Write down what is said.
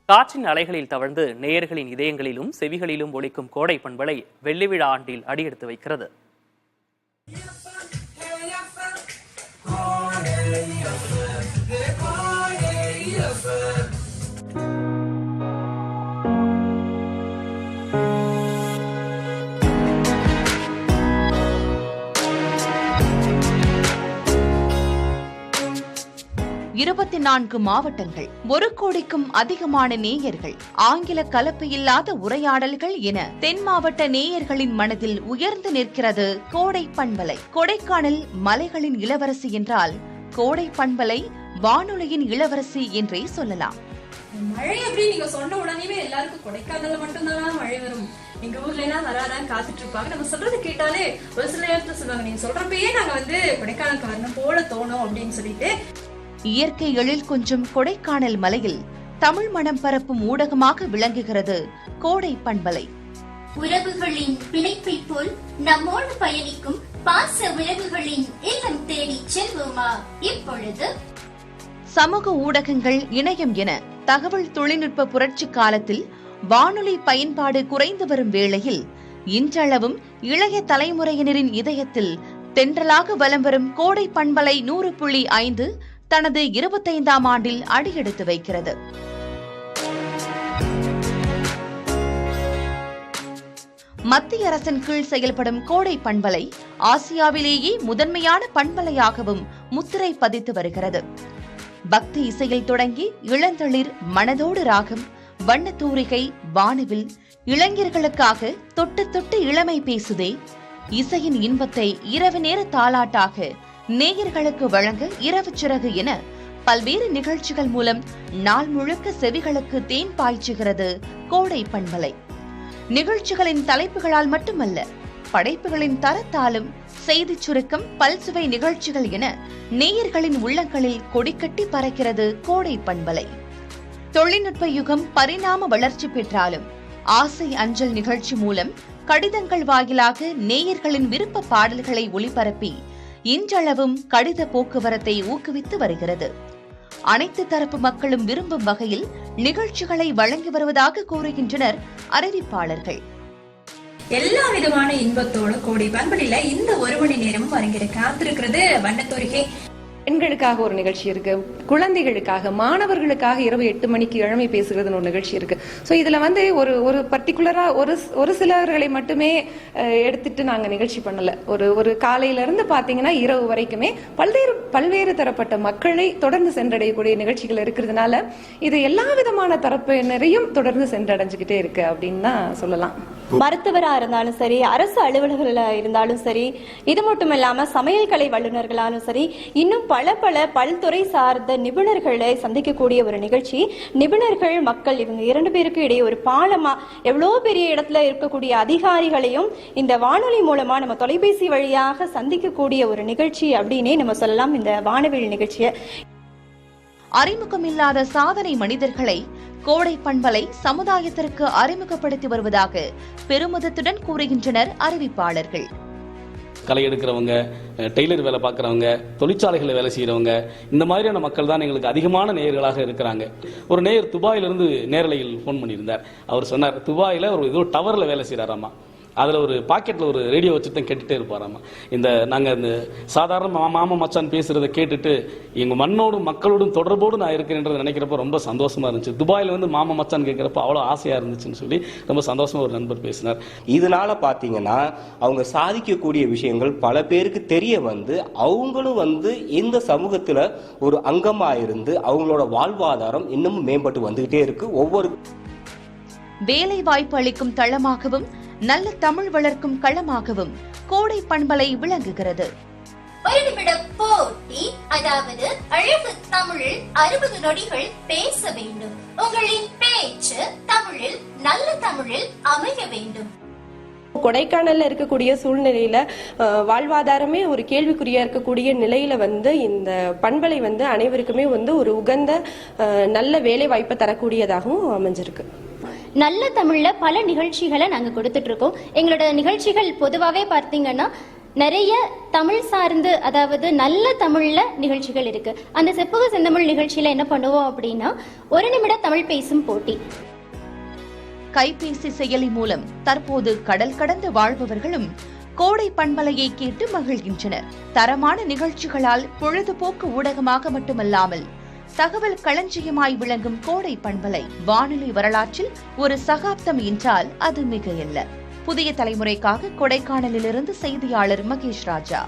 காற்றின் அலைகளில் தவழ்ந்து நேயர்களின் இதயங்களிலும் செவிகளிலும் ஒலிக்கும் கோடை பண்பலை வெள்ளி விழா ஆண்டில் அடியெடுத்து வைக்கிறது. இருபத்தி 4 மாவட்டங்கள், 1 கோடிக்கும் அதிகமான நேயர்கள், ஆங்கில கலப்பு இல்லாத உரையாடல்கள் என தென் மாவட்ட நேயர்களின் மனதில் உயர்ந்து நிற்கிறது கோடை பண்பலை. கொடைக்கானல் மலைகளின் இளவரசி என்றால் கோடை பண்பலை வானொலியின் இளவரசி என்றே சொல்லலாம். மழை அப்படின்னு நீங்க சொன்ன உடனே எல்லாருக்கும் கொடைக்கானல்ல மட்டும்தான் மழை வரும், எங்க ஊர்ல எல்லாம் வராதான் காத்துட்டு இருப்பாங்க. நம்ம சொல்றது கேட்டாலே ஒரு சில நேரத்துல சொல்லுவாங்க, நீங்க சொல்றப்பயே நாங்க கொடைக்கானலுக்கு வரணும் போல தோணும் அப்படின்னு சொல்லிட்டு. இயற்கை எழில் கொஞ்சம் கொடைக்கானல் மலையில் தமிழ் மனம் பரப்பும் ஊடகமாக விளங்குகிறது கோடை பண்பலை. உறவுகளின் பிணைப்பை போல் நம்மோடு பயணிக்கும் பாச உறவுகளின் இல்லம் தேடி செல்வோமா இப்பொழுது. சமூக ஊடகங்கள், இணையம் என தகவல் தொழில்நுட்ப புரட்சி காலத்தில் வானொலி பயன்பாடு குறைந்து வரும் வேளையில் இன்றளவும் இளைய தலைமுறையினரின் இதயத்தில் தென்றலாக வலம் வரும் கோடை பண்பலை 100.5 தனது 25ஆம் ஆண்டில் அடியெடுத்து வைக்கிறது. மத்திய அரசின் கீழ் செயல்படும் கோடை பண்பலை ஆசியாவிலேயே முதன்மையான பண்பலையாகவும் முத்திரை பதித்து வருகிறது. பக்தி இசையில் தொடங்கி இளந்தளிர், மனதோடு ராகம், வண்ணத்தூரிகை, வானவில், இளைஞர்களுக்காக தொட்டு தொட்டு இளமை பேசுதே, இசையின் இன்பத்தை இரவு நேர தாலாட்டாக நேயர்களுக்கு வழங்க இரவு சிறகு என பல்வேறு நிகழ்ச்சிகள் மூலம் நாள் முழுக்க செவிகளுக்கு தேன் பாய்ச்சுகிறது கோடை பண்பலை. நிகழ்ச்சிகளின் தலைப்புகளால் மட்டுமல்ல, படைப்புகளின் தரத்தாலும் செய்தி சுருக்கம், பல்சுவை நிகழ்ச்சிகள் என நேயர்களின் உள்ளங்களில் கொடிக்கட்டி பறக்கிறது கோடை பண்பலை. தொழில்நுட்ப யுகம் பரிணாம வளர்ச்சி பெற்றாலும் ஆசை அஞ்சல் நிகழ்ச்சி மூலம் கடிதங்கள் வாயிலாக நேயர்களின் விருப்ப பாடல்களை ஒளிபரப்பி இன்றளவும் கடித போக்குவரத்தை ஊக்குவித்து வருகிறது. அனைத்து தரப்பு மக்களும் விரும்பும் வகையில் நிகழ்ச்சிகளை வழங்கி வருவதாக கூறுகின்றனர் அறிவிப்பாளர்கள். எல்லா விதமான இன்பத்தோட கோடை பண்பலையில இந்த 1 மணி நேரமும் அரங்கிற காத்திருக்கிறது வண்ணத்தோரிகை. பெண்களுக்காக ஒரு நிகழ்ச்சி இருக்கு, குழந்தைகளுக்காக, மாணவர்களுக்காக இரவு 8 மணிக்கு இளமை பேசுகிறதுன்னு ஒரு நிகழ்ச்சி இருக்கு. ஸோ இதுல ஒரு பர்டிகுலரா ஒரு சிலர்களை மட்டுமே எடுத்துட்டு நாங்க நிகழ்ச்சி பண்ணல. ஒரு காலையில இருந்து பாத்தீங்கன்னா இரவு வரைக்குமே பல்வேறு தரப்பட்ட மக்களை தொடர்ந்து சென்றடையக்கூடிய நிகழ்ச்சிகள் இருக்கிறதுனால இது எல்லா விதமான தரப்பினரையும் தொடர்ந்து சென்றடைஞ்சுக்கிட்டே இருக்கு அப்படின்னு தான் சொல்லலாம். மருத்துவரா இருந்தாலும் சரி, அரசு அலுவலர்களா இருந்தாலும் சரி, இது மட்டும் இல்லாம சமையல் கலை வல்லுநர்களாலும் சரி, இன்னும் பல பல்துறை சார்ந்த நிபுணர்களை சந்திக்கக்கூடிய ஒரு நிகழ்ச்சி. நிபுணர்கள், மக்கள், இவங்க 2 பேருக்கு இடையே ஒரு பாலமா எவ்வளவு பெரிய இடத்துல இருக்கக்கூடிய அதிகாரிகளையும் இந்த வானொலி மூலமா நம்ம தொலைபேசி வழியாக சந்திக்கக்கூடிய ஒரு நிகழ்ச்சி அப்படின்னே நம்ம சொல்லலாம் இந்த வானவில் நிகழ்ச்சியை. அறிமுகமில்லாத சாதனை மனிதர்களை கோடை பண்பலை சமுதாயத்திற்கு அறிமுகப்படுத்தி வருவதாக பெருமிதத்துடன் கூறுகின்றனர் அறிவிப்பாளர்கள். களை எடுக்கிறவங்க, டெய்லர் வேலை பார்க்குறவங்க, தொழிற்சாலைகளில் வேலை செய்கிறவங்க, இந்த மாதிரியான மக்கள் தான் எங்களுக்கு அதிகமான நேயர்களாக இருக்கிறாங்க. ஒரு நேயர் துபாயிலிருந்து நேரலையில் ஃபோன் பண்ணியிருந்தார். அவர் சொன்னார், துபாயில் ஏதோ டவரில் வேலை செய்கிறாராமா, அதில் ஒரு பாக்கெட்டில் ஒரு ரேடியோ வச்சுட்டு தான் கேட்டுகிட்டே இருப்பாராமா. நாங்கள் இந்த சாதாரண மாமா மச்சான் பேசுகிறத கேட்டுட்டு எங்கள் மண்ணோடும் மக்களோடும் தொடர்போடு நான் இருக்கிறேன்றதை நினைக்கிறப்ப ரொம்ப சந்தோஷமாக இருந்துச்சு. துபாயில் மாமா மச்சான் கேட்குறப்ப அவ்வளோ ஆசையாக இருந்துச்சுன்னு சொல்லி ரொம்ப சந்தோஷமாக ஒரு நண்பர் பேசினார். இதனால பார்த்தீங்கன்னா அவங்க சாதிக்கக்கூடிய விஷயங்கள் பல பேருக்கு தெரிய வந்து அவங்களும் இந்த சமூகத்தில் ஒரு அங்கமாக இருந்து அவங்களோட வாழ்வாதாரம் இன்னமும் மேம்பட்டு வந்துகிட்டே இருக்கு. ஒவ்வொரு வேலை வாய்ப்பு அளிக்கும் தளமாகவும் நல்ல தமிழ் வளர்க்கும் களமாகவும் கோடை பண்பலை விளங்குகிறது. ஒரு நிமிட போட்டி, அதாவது அழகு தமிழில் 60 நொடிகள் பேச வேண்டும். உங்களின் பேச்சு தமிழில், நல்ல தமிழில் அமைய வேண்டும். கொடைக்கானல்ல இருக்கக்கூடிய சூழ்நிலையில வாழ்வாதாரமே ஒரு கேள்விக்குறியா இருக்கக்கூடிய நிலையில இந்த பண்பலை அனைவருக்குமே ஒரு உகந்த நல்ல வேலை வாய்ப்பை தரக்கூடியதாகவும் அமைஞ்சிருக்கு. நல்ல தமிழ்ல பல நிகழ்ச்சிகளை நாங்க கொடுத்துட்டு இருக்கோம். எங்களோட நிகழ்ச்சிகள் பொதுவாகவே பார்த்தீங்கன்னா நிறைய தமிழ் சார்ந்து, அதாவது நல்ல தமிழ்ல நிகழ்ச்சிகள் இருக்கு. அந்த செப்புக செந்தமிழ் நிகழ்ச்சியில என்ன பண்ணுவோம் அப்படின்னா, ஒரு நிமிட தமிழ் பேசும் போட்டி. கைபேசி செயலி மூலம் தற்போது கடல் கடந்து வாழ்பவர்களும் கோடை பண்பலையை கேட்டு மகிழ்கின்றனர். தரமான நிகழ்ச்சிகளால் பொழுதுபோக்கு ஊடகமாக மட்டுமல்லாமல் தகவல் களஞ்சியமாய் விளங்கும் கோடை பண்பலை வானொலி வரலாற்றில் ஒரு சகாப்தம் என்றால் அது மிகையல்ல. புதிய தலைமுறைக்காக கொடைக்கானலிலிருந்து செய்தியாளர் மகேஷ் ராஜா.